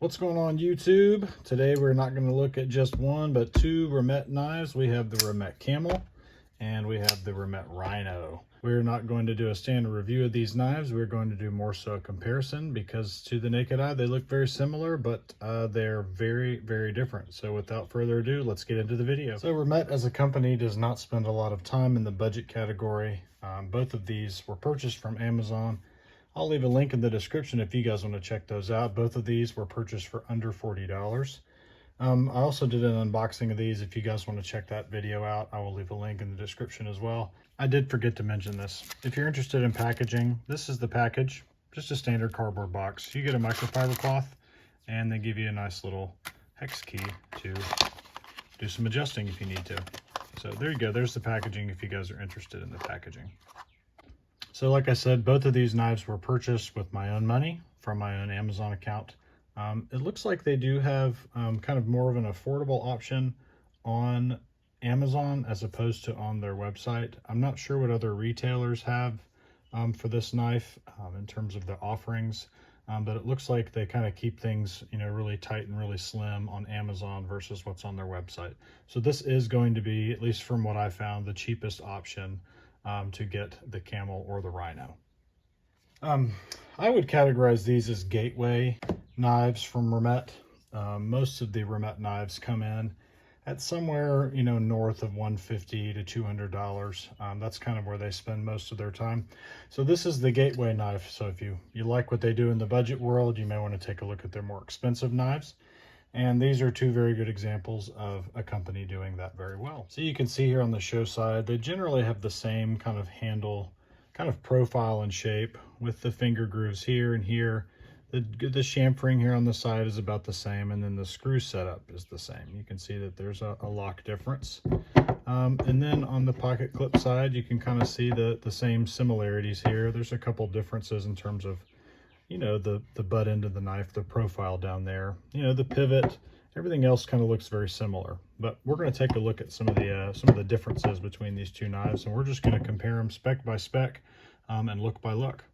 What's going on YouTube? Today we're not going to look at just one but two Remet knives. We have the Remet Camel and we have the Remet Rhino. We're not going to do a standard review of these knives. We're going to do more so a comparison because to the naked eye they look very similar, but they're very, very different. So without further ado, let's get into the video. So Remet as a company does not spend a lot of time in the budget category. Both of these were purchased from Amazon. I'll leave a link in the description if you guys want to check those out. Both of these were purchased for under $40. I also did an unboxing of these. If you guys want to check that video out, I will leave a link in the description as well. I did forget to mention this. If you're interested in packaging, this is the package. Just a standard cardboard box. You get a microfiber cloth and they give you a nice little hex key to do some adjusting if you need to. So there you go. There's the packaging if you guys are interested in the packaging. So like I said, both of these knives were purchased with my own money from my own Amazon account. It looks like they do have kind of more of an affordable option on Amazon as opposed to on their website. I'm not sure what other retailers have for this knife in terms of their offerings, but it looks like they kind of keep things, you know, really tight and really slim on Amazon versus what's on their website. So this is going to be, at least from what I found, the cheapest option to get the Camel or the Rhino. I would categorize these as gateway knives from Remet. Most of the Remet knives come in at somewhere, you know, north of $150 to $200. That's kind of where they spend most of their time. So this is the gateway knife. So if you like what they do in the budget world, you may want to take a look at their more expensive knives. And these are two very good examples of a company doing that very well. So you can see here on the show side, they generally have the same kind of handle, kind of profile and shape with the finger grooves here and here. The chamfering here on the side is about the same, and then the screw setup is the same. You can see that there's a lock difference. And then on the pocket clip side, you can kind of see the same similarities here. There's a couple differences in terms of, you know, the butt end of the knife, the profile down there, you know, the pivot, everything else kind of looks very similar. But we're going to take a look at some of the differences between these two knives, and we're just going to compare them spec by spec and look by look.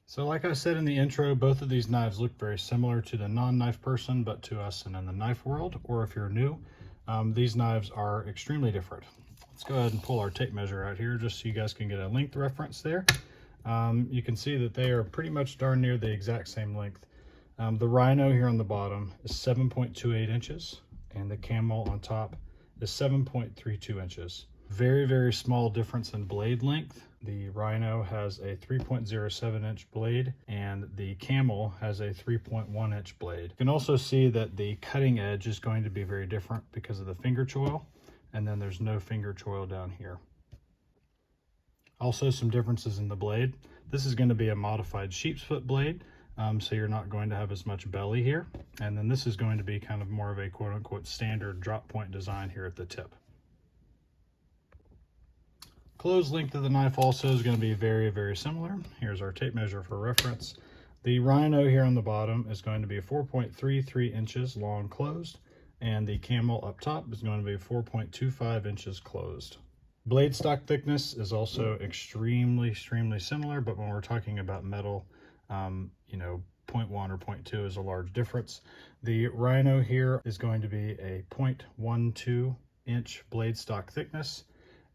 So like I said in the intro, both of these knives look very similar to the non-knife person, but to us and in the knife world, or if you're new, these knives are extremely different. Let's go ahead and pull our tape measure out here just so you guys can get a length reference there. You can see that they are pretty much darn near the exact same length. The Rhino here on the bottom is 7.28 inches, and the Camel on top is 7.32 inches. Very, very small difference in blade length. The Rhino has a 3.07 inch blade, and the Camel has a 3.1 inch blade. You can also see that the cutting edge is going to be very different because of the finger choil, and then there's no finger choil down here. Also, some differences in the blade. This is going to be a modified sheep's foot blade, so you're not going to have as much belly here. And then this is going to be kind of more of a quote-unquote standard drop point design here at the tip. Closed length of the knife also is going to be very, very similar. Here's our tape measure for reference. The Rhino here on the bottom is going to be 4.33 inches long closed, and the Camel up top is going to be 4.25 inches closed. Blade stock thickness is also extremely similar, but when we're talking about metal, you know, 0.1 or 0.2 is a large difference. The Rhino here is going to be a 0.12 inch blade stock thickness,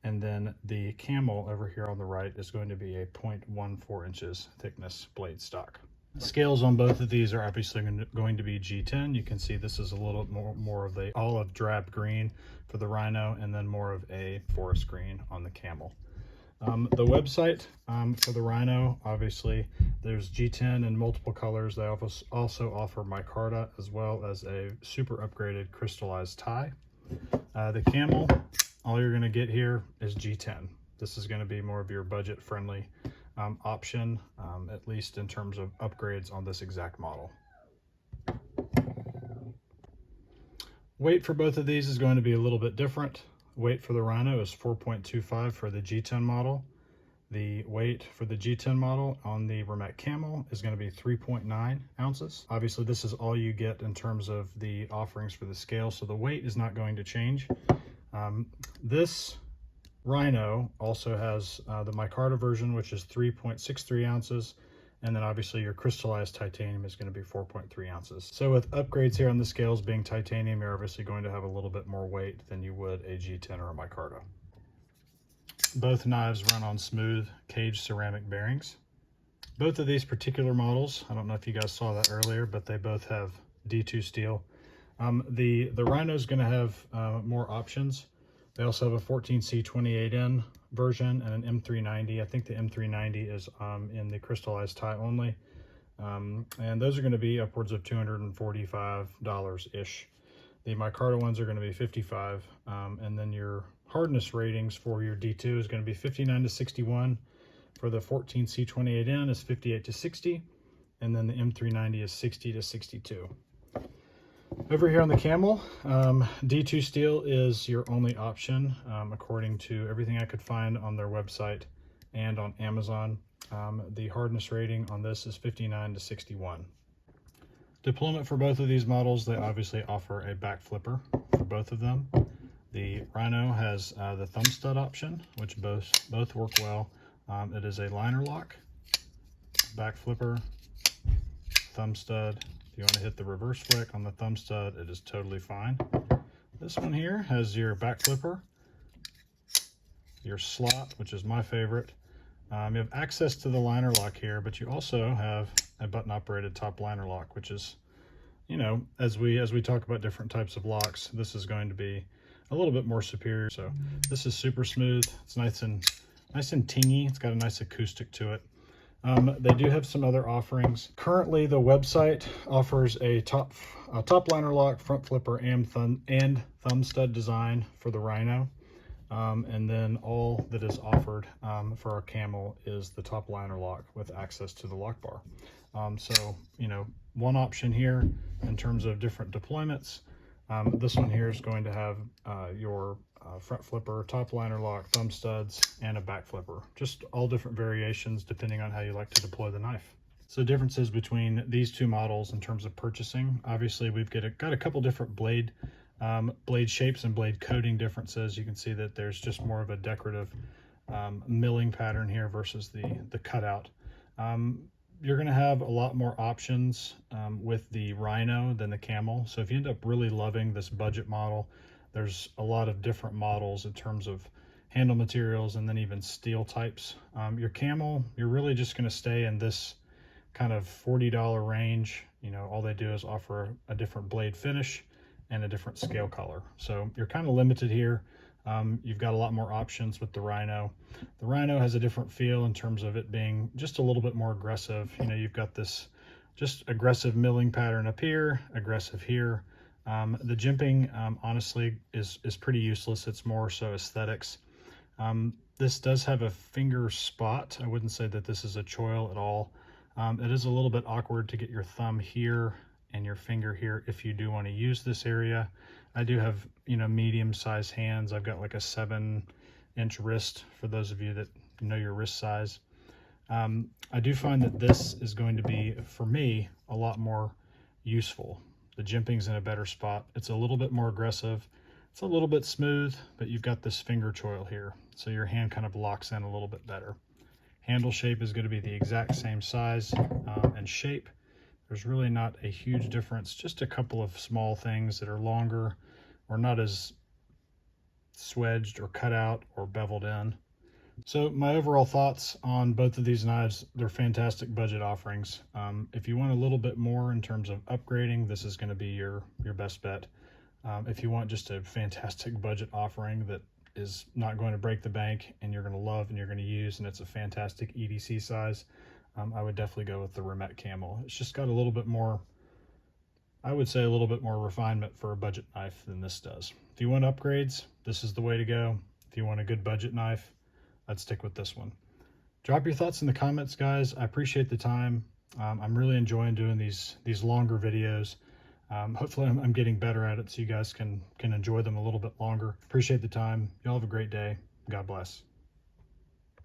and then the Camel over here on the right is going to be a 0.14 inches thickness blade stock. Scales on both of these are obviously going to be G10. You can see this is a little more of the olive drab green for the Rhino, and then more of a forest green on the Camel. The website for the Rhino, obviously, there's G10 in multiple colors. They also offer micarta as well as a super upgraded crystallized tie. The Camel, all you're going to get here is G10. This is going to be more of your budget-friendly option, at least in terms of upgrades on this exact model. Weight for both of these is going to be a little bit different. Weight for the Rhino is 4.25 for the G10 model. The weight for the G10 model on the Remet Camel is going to be 3.9 ounces. Obviously, this is all you get in terms of the offerings for the scale, so the weight is not going to change. This Rhino also has the micarta version, which is 3.63 ounces, And then obviously your crystallized titanium is going to be 4.3 ounces. So with upgrades here on the scales being titanium, you're obviously going to have a little bit more weight than you would a G10 or a micarta. Both knives run on smooth cage ceramic bearings. Both of these particular models, I don't know if you guys saw that earlier, but they both have D2 steel. The Rhino is going to have more options. They also have a 14C28N version and an M390. I think the M390 is in the crystallized tie only. And those are going to be upwards of $245-ish. The micarta ones are going to be $55. And then your hardness ratings for your D2 is going to be 59 to 61. For the 14C28N is 58 to 60. And then the M390 is 60 to 62. Over here on the Camel, D2 steel is your only option, according to everything I could find on their website and on Amazon. The hardness rating on this is 59 to 61. Deployment for both of these models, they obviously offer a back flipper for both of them. The Rhino has the thumb stud option, which both work well. It is a liner lock, back flipper, thumb stud. If you want to hit the reverse flick on the thumb stud, it is totally fine. This one here has your back flipper, your slot, which is my favorite. You have access to the liner lock here, but you also have a button operated top liner lock, which is, you know, as we talk about different types of locks, this is going to be a little bit more superior. So this is super smooth. It's nice and tingy. It's got a nice acoustic to it. They do have some other offerings. Currently, the website offers a top liner lock, front flipper, and thumb stud design for the Rhino. And then all that is offered for our Camel is the top liner lock with access to the lock bar. So, you know, one option here in terms of different deployments. This one here is going to have your front flipper, top liner lock, thumb studs, and a back flipper. Just all different variations depending on how you like to deploy the knife. So differences between these two models in terms of purchasing. Obviously, we've got a couple different blade shapes and blade coating differences. You can see that there's just more of a decorative milling pattern here versus the cutout. You're going to have a lot more options with the Rhino than the Camel. So if you end up really loving this budget model, there's a lot of different models in terms of handle materials and then even steel types. Your Camel, you're really just going to stay in this kind of $40 range. You know, all they do is offer a different blade finish and a different scale color. So you're kind of limited here. You've got a lot more options with the Rhino. The Rhino has a different feel in terms of it being just a little bit more aggressive. You know, you've got this just aggressive milling pattern up here, aggressive here. The jimping, honestly, is pretty useless. It's more so aesthetics. This does have a finger spot. I wouldn't say that this is a choil at all. It is a little bit awkward to get your thumb here and your finger here if you do want to use this area. I do have, you know, medium-sized hands. I've got like a 7-inch wrist for those of you that know your wrist size. I do find that this is going to be, for me, a lot more useful. The jimping's in a better spot. It's a little bit more aggressive. It's a little bit smooth, but you've got this finger choil here. So your hand kind of locks in a little bit better. Handle shape is going to be the exact same size and shape. There's really not a huge difference, just a couple of small things that are longer or not as swedged or cut out or beveled in. So my overall thoughts on both of these knives, they're fantastic budget offerings. If you want a little bit more in terms of upgrading, this is going to be your best bet. If you want just a fantastic budget offering that is not going to break the bank and you're going to love and you're going to use, and it's a fantastic EDC size, I would definitely go with the Rhino Camel. It's just got a little bit more, I would say a little bit more refinement for a budget knife than this does. If you want upgrades, this is the way to go. If you want a good budget knife, I'd stick with this one. Drop your thoughts in the comments, guys. I appreciate the time. I'm really enjoying doing these longer videos. Hopefully I'm getting better at it so you guys can enjoy them a little bit longer. Appreciate the time. Y'all have a great day. God bless.